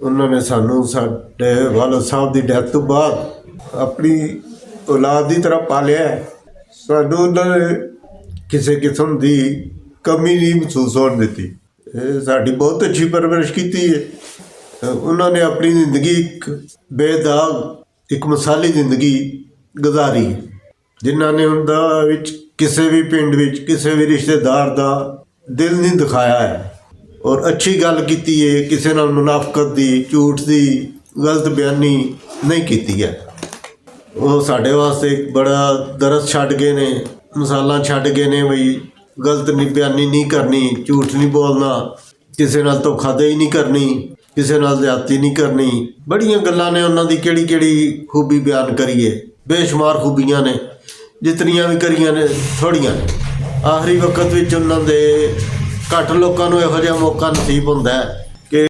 उन्होंने सानू साडे वालद साहब की डैथ तो बाद अपनी औलाद की तरह पालिया है। सानू उन्होंने किसी किस्म की कमी नहीं महसूस होने दी। साड़ी बहुत अच्छी परवरिश की है। उन्होंने अपनी जिंदगी एक बेदाग एक मिसाली जिंदगी गुजारी, जिन्होंने उनका किसी भी पिंड किसी भी रिश्तेदार का दिल नहीं दिखाया है और अच्छी गल की है। किसी नाल मुनाफकत की, झूठ की, गलत बयानी नहीं की है। वो साढ़े वास्ते एक बड़ा दरस छड़ गए ने, मिसालां छड़ गए ने। बई गलत नहीं बयानी नहीं करनी, झूठ नहीं बोलना, किसी नाल धोखाधड़ी नहीं करनी, किसी नाल ज्यादती नहीं करनी। बड़ियां गल्लां ने उन्हां दी केड़ी केड़ी खूबी बयान करिए। बेशुमार खूबियां ने, जितनियां भी करियां ने थोड़ियां ने। आखिरी वक्त विच उन्हां दे घट लोकां नूं इहो जिहा मौका नसीब हुंदा है